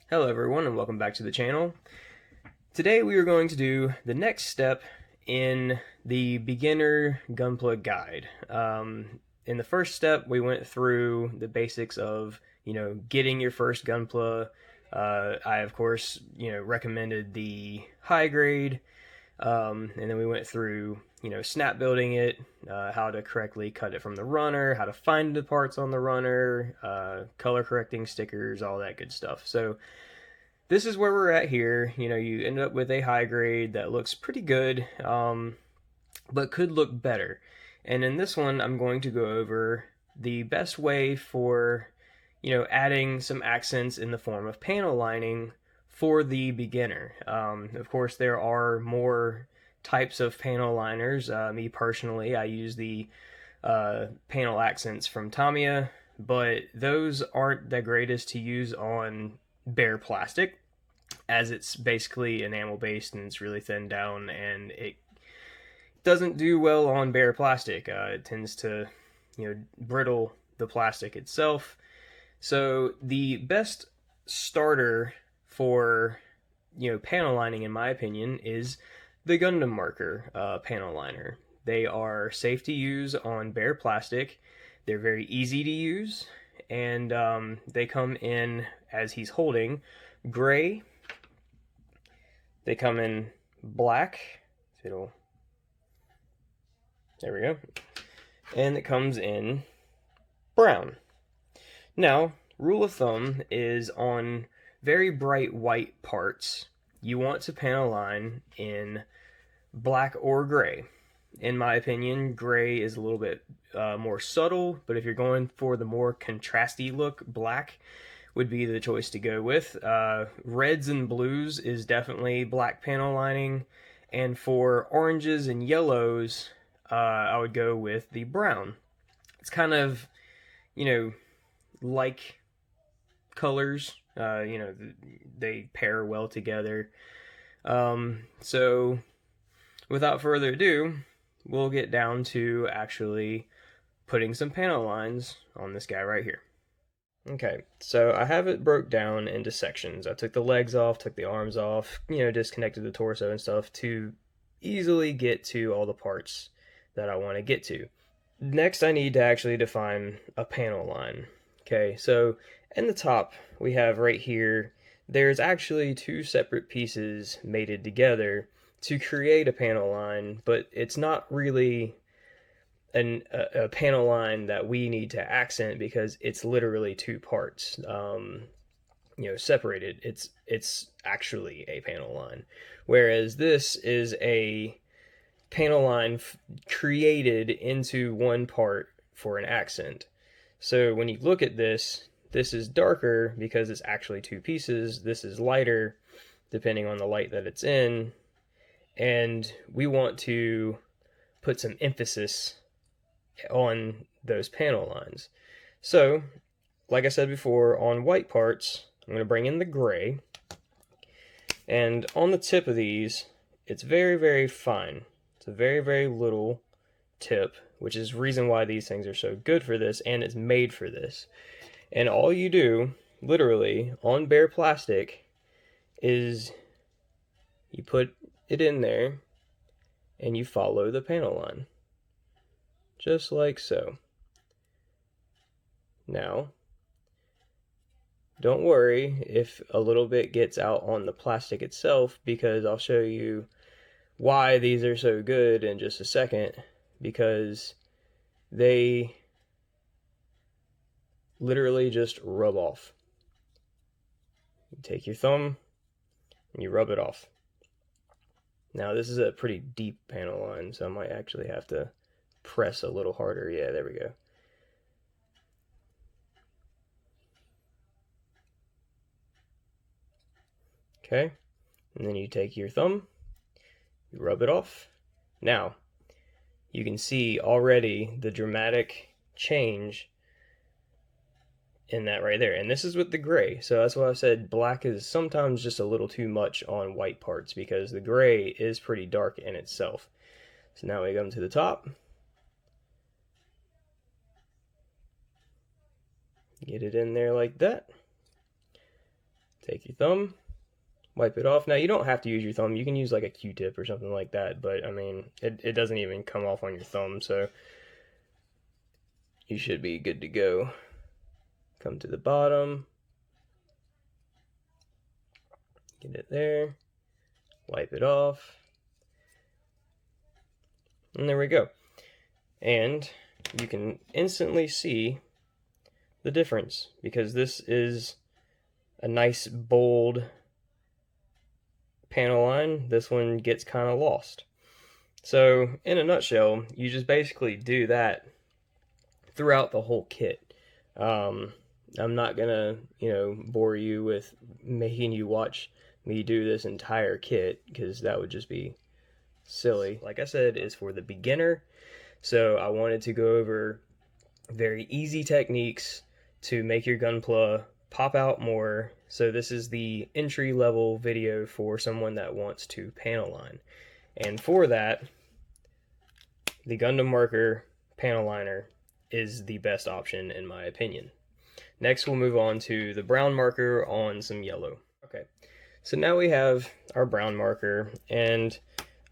Hello everyone and welcome back to the channel. Today we are going to do the next step in the beginner Gunpla guide. In the first step we went through the basics of, getting your first Gunpla. I of course, recommended the high grade, and then we went through, snap building it, how to correctly cut it from the runner, how to find the parts on the runner, color correcting stickers, all that good stuff. So this is where we're at here. You end up with a high grade that looks pretty good, but could look better. And in this one, I'm going to go over the best way for, adding some accents in the form of panel lining for the beginner. Of course, there are more types of panel liners. Me personally, I use the panel accents from Tamiya, but those aren't the greatest to use on bare plastic, as it's basically enamel based and it's really thinned down, and it doesn't do well on bare plastic. It tends to, brittle the plastic itself. So the best starter for, panel lining, in my opinion, is the Gundam Marker panel liner. They are safe to use on bare plastic. They're very easy to use, and they come in, as he's holding, gray. They come in black. There we go. And it comes in brown. Now, rule of thumb is on very bright white parts, you want to panel line in black or gray. In my opinion, gray is a little bit more subtle, but if you're going for the more contrasty look, black would be the choice to go with. Reds and blues is definitely black panel lining, and for oranges and yellows, I would go with the brown. It's kind of, like colors, they pair well together. So without further ado, we'll get down to actually putting some panel lines on this guy right here. Okay, so I have it broke down into sections. I took the legs off, took the arms off, disconnected the torso and stuff to easily get to all the parts that I want to get to. Next, I need to actually define a panel line. Okay, so in the top, we have right here, there's actually two separate pieces mated together to create a panel line, but it's not really a panel line that we need to accent because it's literally two parts, separated. It's actually a panel line, whereas this is a panel line created into one part for an accent. So when you look at this, this is darker because it's actually two pieces. This is lighter depending on the light that it's in, and we want to put some emphasis on those panel lines. So, like I said before, on white parts, I'm going to bring in the gray, and on the tip of these, it's very, very fine. It's a very, very little tip, which is the reason why these things are so good for this, and it's made for this. And all you do, literally, on bare plastic, is you put it in there, and you follow the panel line. Just like so. Now, don't worry if a little bit gets out on the plastic itself, because I'll show you why these are so good in just a second, because they literally just rub off. You take your thumb and you rub it off. Now, this is a pretty deep panel line, so I might actually have to press a little harder. Yeah, there we go. Okay, and then you take your thumb, you rub it off. Now, you can see already the dramatic change in that right there. And this is with the gray. So that's why I said black is sometimes just a little too much on white parts, because the gray is pretty dark in itself. So now we come to the top. Get it in there like that. take your thumb, wipe it off. Now, you don't have to use your thumb. You can use like a Q-tip or something like that, but I mean, it doesn't even come off on your thumb, so you should be good to go. Come to the bottom, get it there, wipe it off, and there we go. And you can instantly see the difference, because this is a nice bold panel line. This one gets kind of lost. So in a nutshell, you just basically do that throughout the whole kit. I'm not gonna, bore you with making you watch me do this entire kit, because that would just be silly. Like I said, it's for the beginner, so I wanted to go over very easy techniques to make your Gunpla pop out more. So this is the entry level video for someone that wants to panel line. And for that, the Gundam Marker panel liner is the best option in my opinion. Next, we'll move on to the brown marker on some yellow. Okay, so now we have our brown marker, and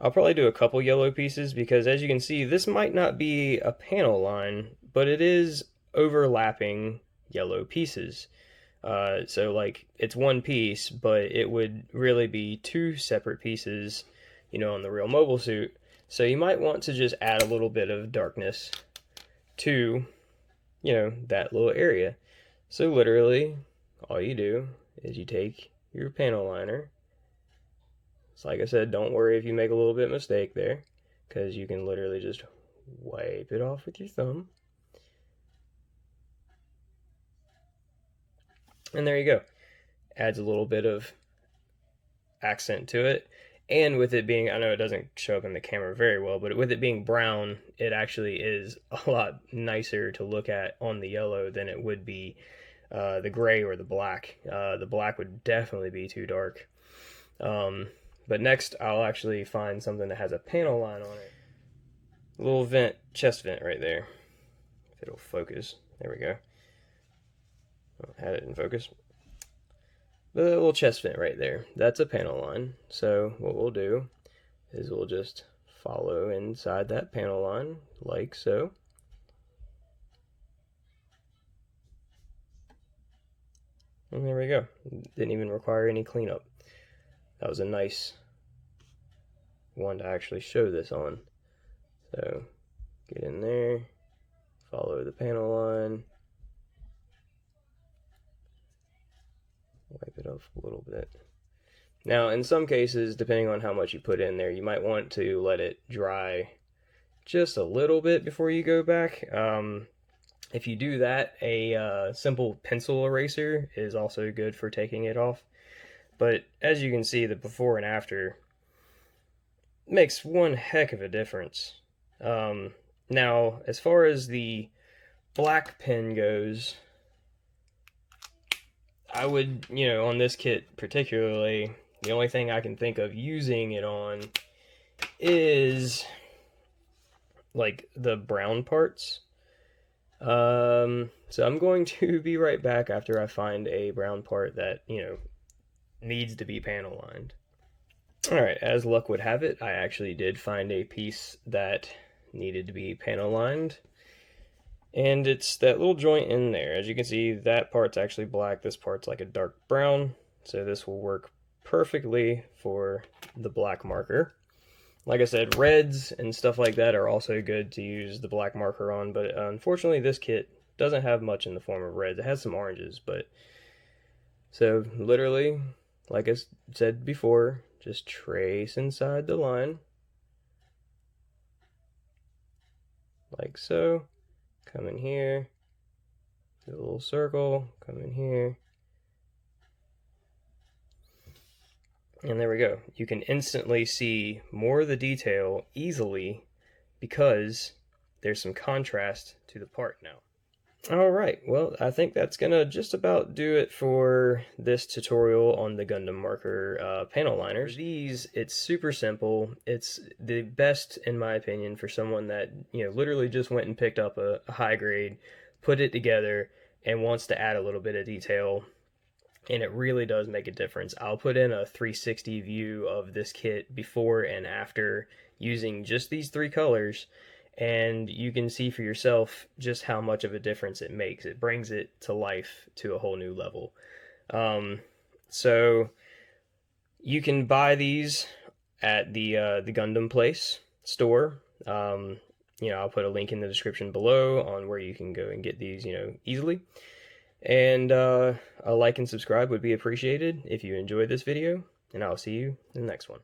I'll probably do a couple yellow pieces because, as you can see, this might not be a panel line, but it is overlapping yellow pieces. So like it's one piece, but it would really be two separate pieces, on the real mobile suit. So you might want to just add a little bit of darkness to, that little area. So literally, all you do is you take your panel liner. So like I said, don't worry if you make a little bit of mistake there, because you can literally just wipe it off with your thumb. And there you go. Adds a little bit of accent to it. And with it being, I know it doesn't show up in the camera very well, but with it being brown, it actually is a lot nicer to look at on the yellow than it would be the gray or the black. The black would definitely be too dark. But next, I'll actually find something that has a panel line on it. A little vent, chest vent right there. If it'll focus. There we go. Had it in focus. The little chest vent right there, that's a panel line. So what we'll do is we'll just follow inside that panel line like so. And there we go. Didn't even require any cleanup. That was a nice one to actually show this on. So get in there, follow the panel line, wipe it off a little bit. Now, in some cases, depending on how much you put in there, you might want to let it dry just a little bit before you go back. If you do that, a simple pencil eraser is also good for taking it off. But as you can see, the before and after makes one heck of a difference. Now, as far as the black pen goes, I would, on this kit particularly, the only thing I can think of using it on is like the brown parts. So I'm going to be right back after I find a brown part that, needs to be panel lined. Alright, as luck would have it, I actually did find a piece that needed to be panel lined. And it's that little joint in there. As you can see, that part's actually black, this part's like a dark brown. So this will work perfectly for the black marker. Like I said, reds and stuff like that are also good to use the black marker on, but unfortunately this kit doesn't have much in the form of reds. It has some oranges, but... So, literally, like I said before, just trace inside the line. Like so. Come in here. Do a little circle. Come in here. And there we go. You can instantly see more of the detail easily because there's some contrast to the part now. Alright, well, I think that's gonna just about do it for this tutorial on the Gundam Marker panel liners. These, it's super simple. It's the best, in my opinion, for someone that, literally just went and picked up a high grade, put it together, and wants to add a little bit of detail and it really does make a difference. I'll put in a 360 view of this kit before and after using just these three colors, and you can see for yourself just how much of a difference it makes. It brings it to life to a whole new level. So you can buy these at the Gundam Place store. I'll put a link in the description below on where you can go and get these, easily. And a like and subscribe would be appreciated if you enjoyed this video, and I'll see you in the next one.